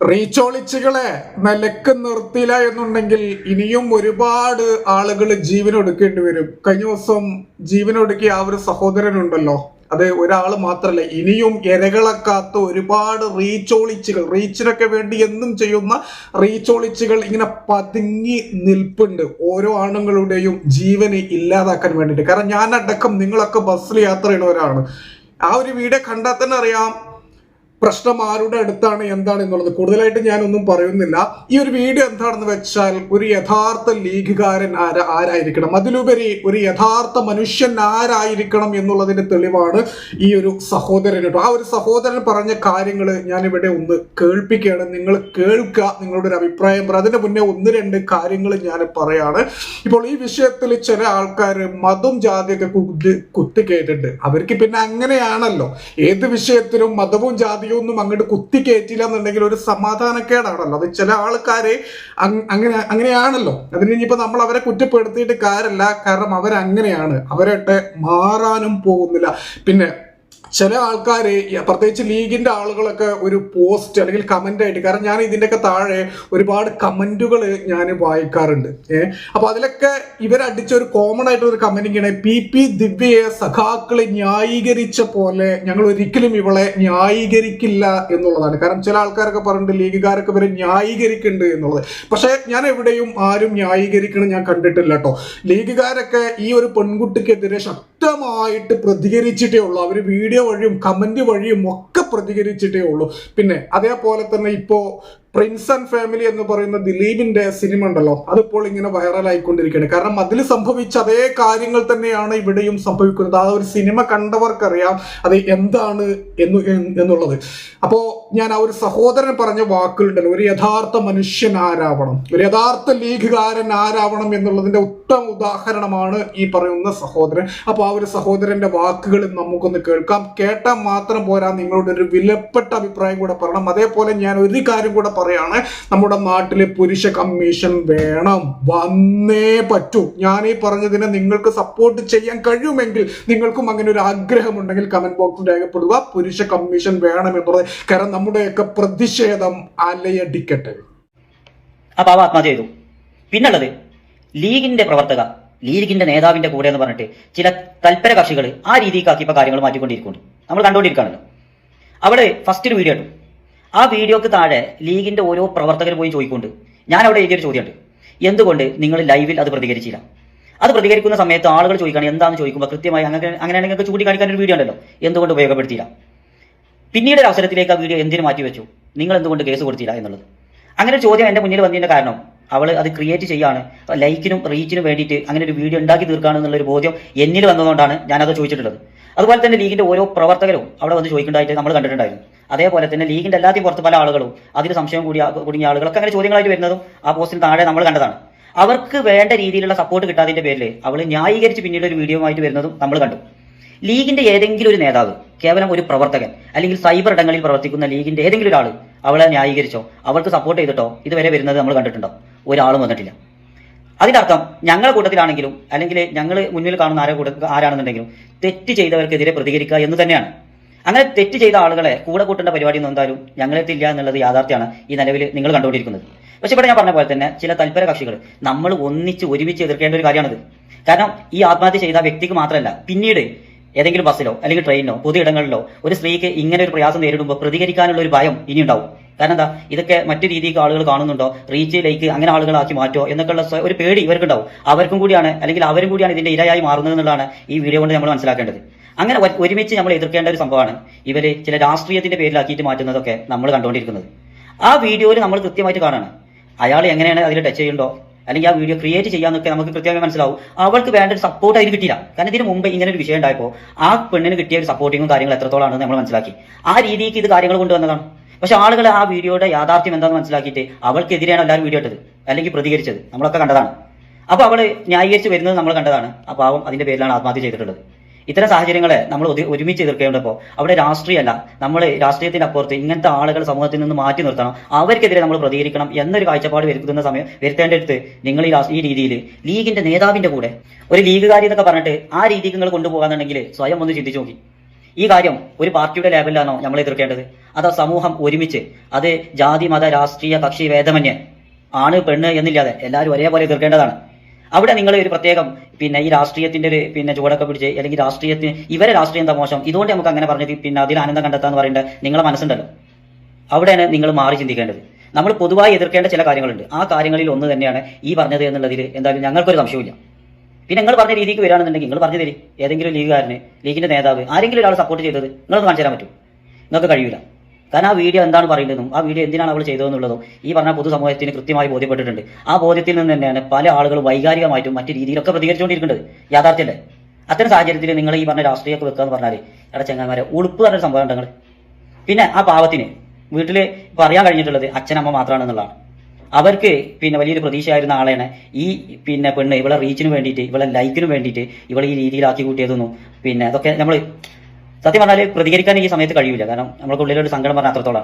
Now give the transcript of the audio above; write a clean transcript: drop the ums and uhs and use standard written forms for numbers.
റീച്ചോളിച്ചുകളെ നിലക്ക് നിർത്തിയില്ല എന്നുണ്ടെങ്കിൽ ഇനിയും ഒരുപാട് ആളുകൾ ജീവനൊടുക്കേണ്ടി വരും. കഴിഞ്ഞ ദിവസം ജീവനൊടുക്കിയ ആ ഒരു സഹോദരനുണ്ടല്ലോ, അത് ഒരാൾ മാത്രമല്ല, ഇനിയും ഇരകളക്കാത്ത ഒരുപാട് റീച്ചിനൊക്കെ വേണ്ടി എന്നും ചെയ്യുന്ന റീച്ചോളിച്ചുകൾ ഇങ്ങനെ പതുങ്ങി നിൽപ്പുണ്ട് ഓരോ ആണുങ്ങളുടെയും ജീവന് ഇല്ലാതാക്കാൻ വേണ്ടിയിട്ട്. കാരണം ഞാനടക്കം നിങ്ങളൊക്കെ ബസ്സിൽ യാത്ര ചെയ്യുന്നവരാണ്. ആ ഒരു വീഡിയോ കണ്ടാൽ തന്നെ അറിയാം പ്രശ്നം ആരുടെ അടുത്താണ് എന്താണ് എന്നുള്ളത്. കൂടുതലായിട്ട് ഞാനൊന്നും പറയുന്നില്ല. ഈ ഒരു വീഡിയോ എന്താണെന്ന് വെച്ചാൽ ഒരു യഥാർത്ഥ ലീഗുകാരൻ ആരായിരിക്കണം, അതിലുപരി ഒരു യഥാർത്ഥ മനുഷ്യൻ ആരായിരിക്കണം എന്നുള്ളതിന്റെ തെളിവാണ് ഈ ഒരു സഹോദരൻ കേട്ടോ. ആ ഒരു സഹോദരൻ പറഞ്ഞ കാര്യങ്ങൾ ഞാനിവിടെ ഒന്ന് കേൾപ്പിക്കുകയാണ്. നിങ്ങൾ കേൾക്കുക, നിങ്ങളുടെ ഒരു അഭിപ്രായം പറ. അതിന്റെ മുന്നേ ഒന്ന് രണ്ട് കാര്യങ്ങൾ ഞാൻ പറയാണ്. ഇപ്പോൾ ഈ വിഷയത്തിൽ ചില ആൾക്കാർ മതവും ജാതിയൊക്കെ കുത്തിക്കേറ്റിട്ടുണ്ട്. അവർക്ക് പിന്നെ അങ്ങനെയാണല്ലോ, ഏത് വിഷയത്തിലും മതവും ജാതി ഒന്നും അങ്ങോട്ട് കുത്തിക്കയറ്റില്ല എന്നുണ്ടെങ്കിൽ ഒരു സമാധാനക്കേടാണല്ലോ. അത് ചില ആൾക്കാരെ അങ്ങനെയാണല്ലോ. അതിന് ഇനിയിപ്പോ നമ്മൾ അവരെ കുറ്റപ്പെടുത്തിയിട്ട് കാര്യമില്ല, കാരണം അവരങ്ങനെയാണ്, അവരായിട്ട് മാറാനും പോകുന്നില്ല. പിന്നെ ചില ആൾക്കാര് പ്രത്യേകിച്ച് ലീഗിന്റെ ആളുകളൊക്കെ ഒരു പോസ്റ്റ് അല്ലെങ്കിൽ കമന്റ് ആയിട്ട്, കാരണം ഞാൻ ഇതിന്റെയൊക്കെ താഴെ ഒരുപാട് കമന്റുകൾ ഞാൻ വായിക്കാറുണ്ട്. അപ്പൊ അതിലൊക്കെ ഇവരടിച്ച ഒരു കോമൺ ആയിട്ടുള്ള ഒരു കമന്റിങ്ങാണ്, പി ദിവ്യയെ സഖാക്കളെ ന്യായീകരിച്ച പോലെ ഞങ്ങൾ ഒരിക്കലും ഇവളെ ന്യായീകരിക്കില്ല എന്നുള്ളതാണ്. കാരണം ചില ആൾക്കാരൊക്കെ പറഞ്ഞിട്ട് ലീഗുകാരൊക്കെ ഇവരെ ന്യായീകരിക്കുന്നുണ്ട് എന്നുള്ളത്. പക്ഷെ ഞാൻ എവിടെയും ആരും ന്യായീകരിക്കണം ഞാൻ കണ്ടിട്ടില്ല കേട്ടോ. ലീഗുകാരൊക്കെ ഈ ഒരു പെൺകുട്ടിക്കെതിരെ ശക്തമായിട്ട് പ്രതികരിച്ചിട്ടേ ഉള്ളൂ. അവര് വീഡിയോ വഴിയും കമന്റ് വഴിയും ഒക്കെ പ്രതികരിച്ചിട്ടേ ഉള്ളൂ. പിന്നെ അതേപോലെ തന്നെ ഇപ്പോ പ്രിൻസ് ആൻഡ് ഫാമിലി എന്ന് പറയുന്ന ദിലീപിന്റെ സിനിമ ഉണ്ടല്ലോ, അതിപ്പോൾ ഇങ്ങനെ വൈറലായിക്കൊണ്ടിരിക്കുകയാണ്. കാരണം അതിൽ സംഭവിച്ച അതേ കാര്യങ്ങൾ തന്നെയാണ് ഇവിടെയും സംഭവിക്കുന്നത്. ആ ഒരു സിനിമ കണ്ടവർക്കറിയാം അത് എന്താണ് എന്നുള്ളത്. അപ്പോ ഞാൻ ആ ഒരു സഹോദരൻ പറഞ്ഞ വാക്കുകളുണ്ടല്ലോ, ഒരു യഥാർത്ഥ മനുഷ്യൻ ആരാവണം, ഒരു യഥാർത്ഥ ലീഗുകാരൻ ആരാവണം എന്നുള്ളതിന്റെ ഉത്തമ ഉദാഹരണമാണ് ഈ പറയുന്ന സഹോദരൻ. അപ്പൊ ആ ഒരു സഹോദരന്റെ വാക്കുകൾ നമുക്കൊന്ന് കേൾക്കാം. കേട്ടാൽ മാത്രം പോരാ, നിങ്ങളുടെ ഒരു വിലപ്പെട്ട അഭിപ്രായം കൂടെ പറയണം. അതേപോലെ ഞാൻ ഒരു കാര്യം കൂടെ പറയാണ്, നമ്മുടെ നാട്ടിലെ പുരുഷ കമ്മീഷൻ വേണം, വന്നേ പറ്റൂ. ഞാൻ ഈ പറഞ്ഞതിനെ നിങ്ങൾക്ക് സപ്പോർട്ട് ചെയ്യാൻ കഴിയുമെങ്കിൽ, നിങ്ങൾക്കും അങ്ങനെ ഒരു ആഗ്രഹമുണ്ടെങ്കിൽ കമന്റ് ബോക്സിൽ രേഖപ്പെടുക, പുരുഷ കമ്മീഷൻ വേണം എന്നുള്ളത്. കാരണം നമ്മുടെയൊക്കെ പ്രതിഷേധം അലയടിക്കട്ടെ. അപ്പൊ അവ ആത്മഹത്യ ചെയ്തു. പിന്നുള്ളത് ലീഗിന്റെ പ്രവർത്തക, ലീഗിന്റെ നേതാവിന്റെ കൂടെ എന്ന് പറഞ്ഞിട്ട് ചില തൽപര കക്ഷികൾ ആ രീതിക്കാക്കി ഇപ്പൊ കാര്യങ്ങൾ മാറ്റിക്കൊണ്ടിരിക്കുന്നുണ്ട്. നമ്മൾ കണ്ടുകൊണ്ടിരിക്കുകയാണല്ലോ. അവിടെ ഫസ്റ്റ് ഒരു വീഡിയോ ഇട്ടു. ആ വീഡിയോക്ക് താഴെ ലീഗിന്റെ ഓരോ പ്രവർത്തകർ പോയി ചോദിക്കൊണ്ട് ഞാൻ അവിടെ എഴുതിയൊരു ചോദ്യമുണ്ട്, എന്തുകൊണ്ട് നിങ്ങൾ ലൈവിൽ അത് പ്രതികരിച്ചില്ല? അത് പ്രതികരിക്കുന്ന സമയത്ത് ആളുകൾ ചോദിക്കുകയാണ് എന്താണെന്ന് ചോദിക്കുമ്പോൾ കൃത്യമായി അങ്ങനെയാണെങ്കിൽ നിങ്ങൾക്ക് ചൂണ്ടിക്കാണിക്കാൻ ഒരു വീഡിയോ ഉണ്ടല്ലോ, എന്തുകൊണ്ട് ഉപയോഗപ്പെടുത്തിയില്ല? പിന്നീട് ഒരു അവസരത്തിലേക്ക് ആ വീഡിയോ എന്തിനു മാറ്റിവെച്ചു, നിങ്ങൾ എന്തുകൊണ്ട് കേസ് കൊടുത്തില്ല എന്നുള്ളത്. അങ്ങനെ ഒരു ചോദ്യം എന്റെ മുന്നിൽ വന്നതിന്റെ കാരണം അവൾ അത് ക്രിയേറ്റ് ചെയ്യാണ്, ലൈക്കിനും റീച്ചിനും വേണ്ടിയിട്ട് അങ്ങനെ ഒരു വീഡിയോ ഉണ്ടാക്കി തീർക്കുകയാണെന്നുള്ളൊരു ബോധ്യം എന്നിൽ വന്നതുകൊണ്ടാണ് ഞാനത് ചോദിച്ചിട്ടുള്ളത്. അതുപോലെ തന്നെ ലീഗിന്റെ ഓരോ പ്രവർത്തകരും അവിടെ വന്ന് ചോദിക്കേണ്ടതായിട്ട് നമ്മൾ കണ്ടിട്ടുണ്ടായിരുന്നു. അതേപോലെ തന്നെ ലീഗിന്റെ എല്ലാത്തിനും പുറത്ത് പല ആളുകളും അതിന് സംശയം കുടുങ്ങിയ ആളുകളൊക്കെ അങ്ങനെ ചോദ്യങ്ങളായിട്ട് വരുന്നതും ആ പോസ്റ്റിന് താഴെ നമ്മൾ കണ്ടതാണ്. അവർക്ക് വേണ്ട രീതിയിലുള്ള സപ്പോർട്ട് കിട്ടാതിന്റെ പേരിൽ അവൾ ന്യായീകരിച്ച് പിന്നീട് ഒരു വീഡിയോ ആയിട്ട് വരുന്നതും നമ്മൾ കണ്ടു. ലീഗിന്റെ ഏതെങ്കിലും ഒരു നേതാവ്, കേവലം ഒരു പ്രവർത്തകൻ അല്ലെങ്കിൽ സൈബർ ഇടങ്ങളിൽ പ്രവർത്തിക്കുന്ന ലീഗിന്റെ ഏതെങ്കിലും ഒരാൾ അവളെ ന്യായീകരിച്ചോ അവൾക്ക് സപ്പോർട്ട് ചെയ്തിട്ടോ ഇതുവരെ വരുന്നത് നമ്മൾ കണ്ടിട്ടുണ്ടോ? ഒരാളും വന്നിട്ടില്ല. അതിന്റെ അർത്ഥം ഞങ്ങളുടെ കൂട്ടത്തിലാണെങ്കിലും അല്ലെങ്കിൽ ഞങ്ങൾ മുന്നിൽ കാണുന്ന ആരാണെന്നുണ്ടെങ്കിലും തെറ്റ് ചെയ്തവർക്കെതിരെ പ്രതികരിക്കുക എന്ന് തന്നെയാണ്. അങ്ങനെ തെറ്റ് ചെയ്ത ആളുകളെ കൂടെ കൂട്ടേണ്ട പരിപാടി ഒന്നും എന്തായാലും ഞങ്ങളെത്തില്ല എന്നുള്ളത് യാഥാർത്ഥ്യമാണ് ഈ നിലവിൽ നിങ്ങൾ കണ്ടുകൊണ്ടിരിക്കുന്നത്. പക്ഷെ ഇവിടെ ഞാൻ പറഞ്ഞ പോലെ തന്നെ ചില തൽപര കക്ഷികൾ നമ്മൾ ഒരുമിച്ച് എതിർക്കേണ്ട ഒരു കാര്യമാണിത്. കാരണം ഈ ആത്മഹത്യ ചെയ്ത വ്യക്തിക്ക് മാത്രമല്ല, പിന്നീട് ഏതെങ്കിലും ബസ്സിലോ അല്ലെങ്കിൽ ട്രെയിനിലോ പൊതു ഇടങ്ങളിലോ ഒരു സ്ത്രീക്ക് ഇങ്ങനെ ഒരു പ്രയാസം നേരിടുമ്പോൾ പ്രതികരിക്കാനുള്ള ഒരു ഭയം ഇനി ഉണ്ടാവും. കാരണം എന്താ, ഇതൊക്കെ മറ്റു രീതിക്ക് ആളുകൾ കാണുന്നുണ്ടോ, റീച്ചിലേക്ക് അങ്ങനെ ആളുകളാക്കി മാറ്റോ എന്നൊക്കെയുള്ള ഒരു പേടി ഇവർക്കുണ്ടാവും. അവർക്കും കൂടിയാണ് അല്ലെങ്കിൽ അവരും കൂടിയാണ് ഇതിന്റെ ഇരയായി മാറുന്നത് എന്നുള്ളതാണ് ഈ വീഡിയോ കൊണ്ട് നമ്മൾ മനസ്സിലാക്കേണ്ടത്. അങ്ങനെ ഒരുമിച്ച് നമ്മൾ എതിർക്കേണ്ട ഒരു സംഭവമാണ് ഇവര് ചില രാഷ്ട്രീയത്തിന്റെ പേരിലാക്കിയിട്ട് മാറ്റുന്നതൊക്കെ നമ്മൾ കണ്ടുകൊണ്ടിരിക്കുന്നത്. ആ വീഡിയോയിൽ നമ്മൾ കൃത്യമായിട്ട് കാണണം അയാൾ എങ്ങനെയാണ് അതിൽ ടച്ച് ചെയ്യുന്നുണ്ടോ അല്ലെങ്കിൽ ആ വീഡിയോ ക്രിയേറ്റ് ചെയ്യാന്നൊക്കെ നമുക്ക് കൃത്യമായി മനസ്സിലാവും. അവൾക്ക് വേണ്ട ഒരു സപ്പോർട്ട് അതിന് കിട്ടിയില്ല. കാരണം ഇതിന് മുമ്പ് ഇങ്ങനെ ഒരു വിഷയം ഉണ്ടായപ്പോൾ ആ പെണ്ണിന് കിട്ടിയ ഒരു സപ്പോർട്ടിങ്ങും കാര്യങ്ങൾ എത്രത്തോളാണെന്ന് നമ്മൾ മനസ്സിലാക്കി. ആ രീതിക്ക് ഇത് കാര്യങ്ങൾ കൊണ്ടുവന്നതാണ്. പക്ഷെ ആളുകൾ ആ വീഡിയോയുടെ യാഥാർത്ഥ്യം എന്താണെന്ന് മനസ്സിലാക്കിയിട്ട് അവൾക്കെതിരെയാണ് എല്ലാവരും വീഡിയോ ഇട്ടത് അല്ലെങ്കിൽ പ്രതികരിച്ചത് നമ്മളൊക്കെ കണ്ടതാണ്. അപ്പൊ അവള് ന്യായീകരിച്ച് വരുന്നത് നമ്മൾ കണ്ടതാണ്. ആ പാവം അതിന്റെ പേരിലാണ് ആത്മഹത്യ ചെയ്തിട്ടുള്ളത്. ഇത്തരം സാഹചര്യങ്ങളെ നമ്മൾ ഒരുമിച്ച് എതിർക്കേണ്ടപ്പോൾ അവിടെ രാഷ്ട്രീയമല്ല, നമ്മൾ രാഷ്ട്രീയത്തിന്റെ അപ്പുറത്ത് ഇങ്ങനത്തെ ആളുകൾ സമൂഹത്തിൽ നിന്ന് മാറ്റി നിർത്തണം, അവർക്കെതിരെ നമ്മൾ പ്രതികരിക്കണം എന്നൊരു കാഴ്ചപ്പാട് വരുത്തേണ്ടടുത്ത് നിങ്ങൾ ഈ രീതിയിൽ ലീഗിന്റെ നേതാവിന്റെ കൂടെ ഒരു ലീഗുകാരി എന്നൊക്കെ പറഞ്ഞിട്ട് ആ രീതിക്ക് നിങ്ങൾ കൊണ്ടുപോകാന്നുണ്ടെങ്കിൽ സ്വയം ഒന്ന് ചിന്തിച്ചു നോക്കി. ഈ കാര്യം ഒരു പാർട്ടിയുടെ ലേബലിലാണോ നമ്മൾ എതിർക്കേണ്ടത്? അതോ സമൂഹം ഒരുമിച്ച്, അത് ജാതി മത രാഷ്ട്രീയ കക്ഷി ഭേദമന്യേ ആണ് പെണ്ണ് എന്നില്ലാതെ എല്ലാവരും ഒരേപോലെ എതിർക്കേണ്ടതാണ്. അവിടെ നിങ്ങൾ ഒരു പ്രത്യേകം ഈ രാഷ്ട്രീയത്തിന്റെ ഒരു ചുവടൊക്കെ പിടിച്ച്, അല്ലെങ്കിൽ രാഷ്ട്രീയത്തിന് ഇവരെ രാഷ്ട്രീയം എന്താ മോശം, ഇതുകൊണ്ട് നമുക്ക് അങ്ങനെ പറഞ്ഞത് അതിൽ ആനന്ദം കണ്ടെത്താന്ന് പറയേണ്ട നിങ്ങളെ മനസ്സുണ്ടല്ലോ. അവിടെയാണ് നിങ്ങൾ മാറി ചിന്തിക്കേണ്ടത്. നമ്മൾ പൊതുവായി എതിർക്കേണ്ട ചില കാര്യങ്ങളുണ്ട്. ആ കാര്യങ്ങളിൽ ഒന്ന് തന്നെയാണ് ഈ പറഞ്ഞത് എന്നുള്ളതിൽ എന്തായാലും ഞങ്ങൾക്കൊരു സംശയമില്ല. പിന്നെ നിങ്ങൾ പറഞ്ഞ രീതിക്ക് വരികയാണെന്നുണ്ടെങ്കിൽ നിങ്ങൾ പറഞ്ഞു തരി, ഏതെങ്കിലും ലീഗുകാരന്, ലീഗിന്റെ നേതാവ് ആരെങ്കിലും ഒരാൾ സപ്പോർട്ട് ചെയ്തത് നിങ്ങളൊന്ന് കാണിച്ചു തരാൻ പറ്റും? നിങ്ങൾക്ക് കഴിയില്ല. കാരണം ആ വീഡിയോ എന്താണ് പറയുന്നതെന്നും ആ വീഡിയോ എന്തിനാണ് അവൾ ചെയ്തതെന്നുള്ളതും ഈ പറഞ്ഞ പൊതുസമൂഹത്തിന് കൃത്യമായി ബോധ്യപ്പെട്ടിട്ടുണ്ട്. ആ ബോധ്യത്തിൽ നിന്ന് തന്നെയാണ് പല ആളുകളും വൈകാരികമായിട്ടും മറ്റു രീതിയിലൊക്കെ പ്രതികരിച്ചുകൊണ്ടിരിക്കേണ്ടത്. യാഥാർത്ഥ്യമല്ലേ? അത്തരം സാഹചര്യത്തിൽ നിങ്ങൾ ഈ പറഞ്ഞ രാഷ്ട്രീയമൊക്കെ വെക്കുക എന്ന് പറഞ്ഞാൽ എടാ ചങ്ങന്മാരെ ഉളുപ്പ് പറഞ്ഞൊരു സംഭവം ഉണ്ടെങ്കിൽ. പിന്നെ ആ പാവത്തിന് വീട്ടിൽ പറയാൻ കഴിഞ്ഞിട്ടുള്ളത് അച്ഛനമ്മ മാത്രമാണെന്നുള്ളതാണ്. അവർക്ക് വലിയൊരു പ്രതീക്ഷയായിരുന്ന ആളെയാണ് ഈ പെണ്ണ് ഇവളെ റീച്ചിന് വേണ്ടിയിട്ട്, ഇവളെ ലൈക്കിന് വേണ്ടിയിട്ട് ഇവളെ ഈ രീതിയിലാക്കി കൂട്ടിയതൊന്നും അതൊക്കെ നമ്മൾ സത്യം പറഞ്ഞാൽ പ്രതികരിക്കാൻ ഈ സമയത്ത് കഴിയില്ല. കാരണം നമ്മൾക്ക് ഉള്ളിലൊരു സങ്കടം പറഞ്ഞാൽ അത്രത്തോളം.